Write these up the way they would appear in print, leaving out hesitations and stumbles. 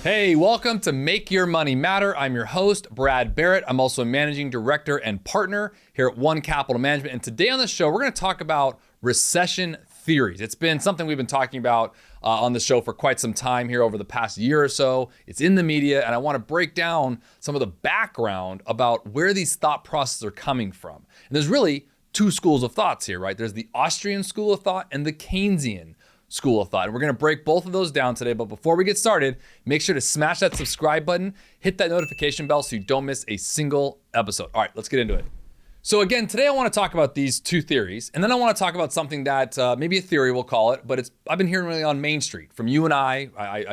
Hey, welcome to Make Your Money Matter. I'm your host, Brad Barrett. I'm also a managing director and partner here at One Capital Management. And today on the show, we're going to talk about recession theories. It's been something we've been talking about on the show for quite some time here over the past year or so. It's in the media, and I want to break down some of the background about where these thought processes are coming from. And there's really two schools of thoughts here, right? There's the Austrian school of thought and the Keynesian school of thought. And we're going to break both of those down today. But before we get started, make sure to smash that subscribe button, hit that notification bell so you don't miss a single episode. All right, let's get into it. So again, today I want to talk about these two theories, and then I want to talk about something that maybe a theory we'll call it, but I've been hearing really on Main Street from you and I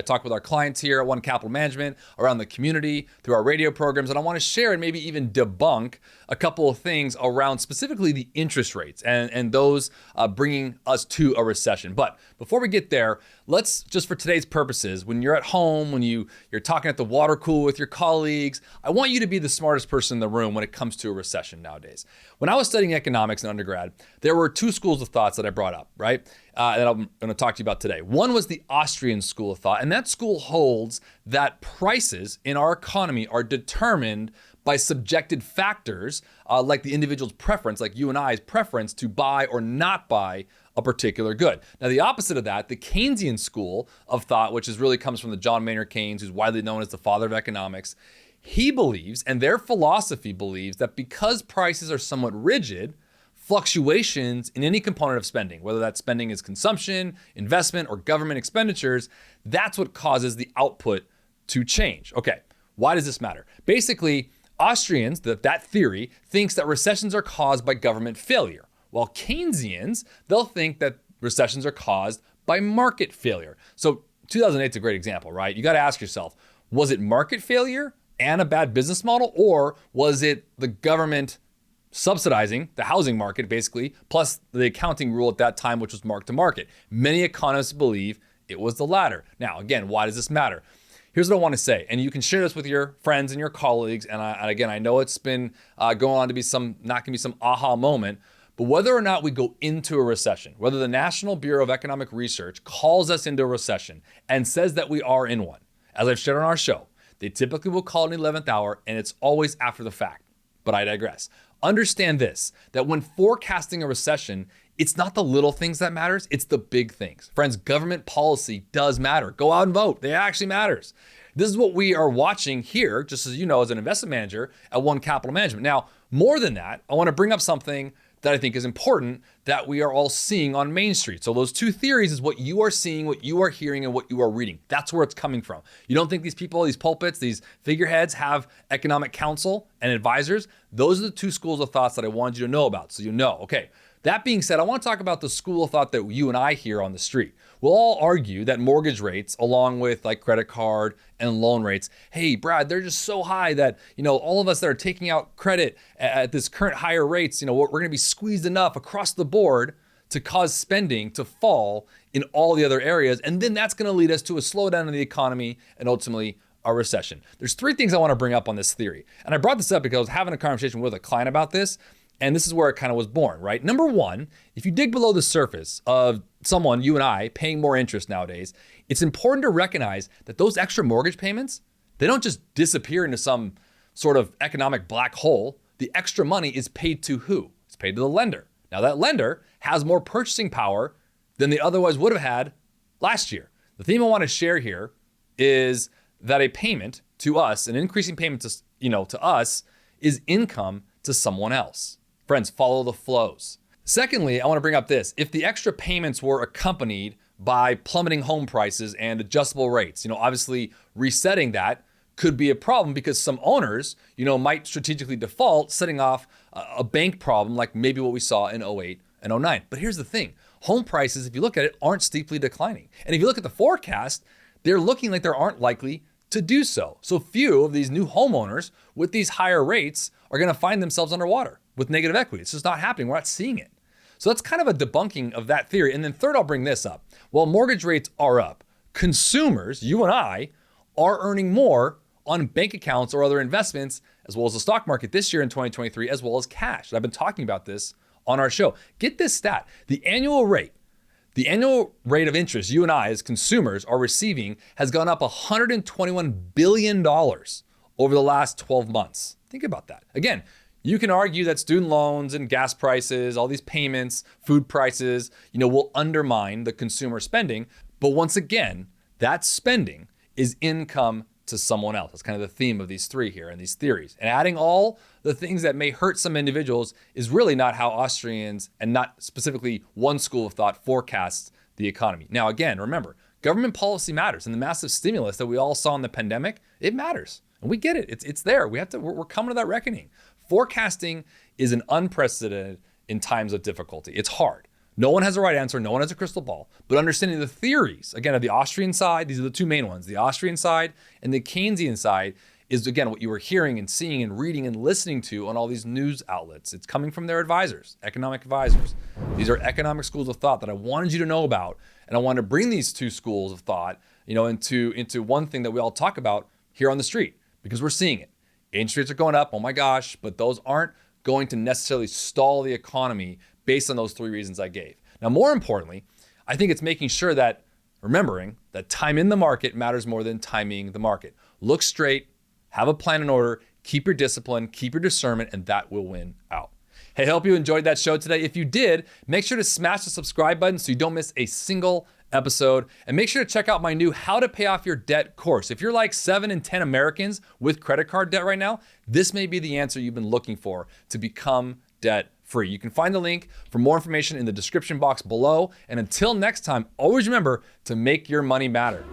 talk with our clients here at One Capital Management, around the community, through our radio programs, and I want to share and maybe even debunk a couple of things around specifically the interest rates and those bringing us to a recession. But before we get there, let's just for today's purposes, when you're at home, when you're talking at the water cooler with your colleagues, I want you to be the smartest person in the room when it comes to a recession nowadays. When I was studying economics in undergrad, there were two schools of thoughts that I brought up, right? That I'm going to talk to you about today. One was the Austrian school of thought, and that school holds that prices in our economy are determined by subjective factors like the individual's preference, like you and I's preference to buy or not buy a particular good. Now, the opposite of that, the Keynesian school of thought, which really comes from the John Maynard Keynes, who's widely known as the father of economics, he believes, and their philosophy believes, that because prices are somewhat rigid, fluctuations in any component of spending, whether that spending is consumption, investment, or government expenditures, that's what causes the output to change. Okay, why does this matter? Basically, Austrians, that theory, thinks that recessions are caused by government failure, while Keynesians, they'll think that recessions are caused by market failure. So 2008 is a great example, right? You got to ask yourself, was it market failure and a bad business model, or was it the government subsidizing the housing market, basically, plus the accounting rule at that time, which was mark to market? Many economists believe it was the latter. Now, again, why does this matter? Here's what I want to say, and you can share this with your friends and your colleagues. And again, I know it's been going on to be not going to be some aha moment, but whether or not we go into a recession, whether the National Bureau of Economic Research calls us into a recession and says that we are in one, as I've shared on our show, they typically will call it an 11th hour, and it's always after the fact. But I digress. Understand this, that when forecasting a recession, it's not the little things that matters, it's the big things. Friends, government policy does matter. Go out and vote. It actually matters. This is what we are watching here, just as you know, as an investment manager at One Capital Management. Now, more than that, I want to bring up something that I think is important that we are all seeing on Main Street. So those two theories is what you are seeing, what you are hearing, and what you are reading. That's where it's coming from. You don't think these people, these pulpits, these figureheads have economic counsel and advisors? Those are the two schools of thoughts that I wanted you to know about, so you know. Okay, that being said, I want to talk about the school of thought that you and I hear on the street. We'll all argue that mortgage rates, along with like credit card and loan rates, hey, Brad, they're just so high that, all of us that are taking out credit at this current higher rates, we're going to be squeezed enough across the board to cause spending to fall in all the other areas. And then that's going to lead us to a slowdown in the economy and ultimately a recession. There's three things I want to bring up on this theory. And I brought this up because I was having a conversation with a client about this. And this is where it kind of was born, right? Number one, if you dig below the surface of someone, you and I, paying more interest nowadays, it's important to recognize that those extra mortgage payments, they don't just disappear into some sort of economic black hole. The extra money is paid to who? It's paid to the lender. Now that lender has more purchasing power than they otherwise would have had last year. The theme I want to share here is that a payment to us, an increasing payment to us, is income to someone else. Friends, follow the flows. Secondly, I want to bring up this. If the extra payments were accompanied by plummeting home prices and adjustable rates, obviously resetting that could be a problem because some owners, might strategically default, setting off a bank problem like maybe what we saw in 08 and 09. But here's the thing. Home prices, if you look at it, aren't steeply declining. And if you look at the forecast, they're looking like they aren't likely to do so. So few of these new homeowners with these higher rates are going to find themselves underwater with negative equity. It's just not happening. We're not seeing it. So that's kind of a debunking of that theory. And then third, I'll bring this up. While mortgage rates are up, consumers, you and I, are earning more on bank accounts or other investments, as well as the stock market this year in 2023, as well as cash. I've been talking about this on our show. Get this stat. The annual rate The annual rate of interest you and I as consumers are receiving has gone up $121 billion over the last 12 months. Think about that. Again, you can argue that student loans and gas prices, all these payments, food prices, will undermine the consumer spending. But once again, that spending is income to someone else. That's kind of the theme of these three here and these theories. And adding all the things that may hurt some individuals is really not how Austrians, and not specifically one school of thought, forecasts the economy. Now, again, remember, government policy matters, and the massive stimulus that we all saw in the pandemic, it matters. And we get it. It's there. We're coming to that reckoning. Forecasting is an unprecedented in times of difficulty. It's hard. No one has a right answer. No one has a crystal ball. But understanding the theories, again, of the Austrian side, these are the two main ones, the Austrian side and the Keynesian side, is, again, what you were hearing and seeing and reading and listening to on all these news outlets. It's coming from their advisors, economic advisors. These are economic schools of thought that I wanted you to know about. And I want to bring these two schools of thought, into one thing that we all talk about here on the street, because we're seeing it. Interest rates are going up. Oh my gosh. But those aren't going to necessarily stall the economy based on those three reasons I gave. Now, more importantly, I think it's making sure that, remembering that time in the market matters more than timing the market. Look straight, have a plan in order, keep your discipline, keep your discernment, and that will win out. Hey, I hope you enjoyed that show today. If you did, make sure to smash the subscribe button so you don't miss a single episode. And make sure to check out my new How to Pay Off Your Debt course. If you're like 7 in 10 Americans with credit card debt right now, this may be the answer you've been looking for to become debt free. You can find the link for more information in the description box below. And until next time, always remember to make your money matter.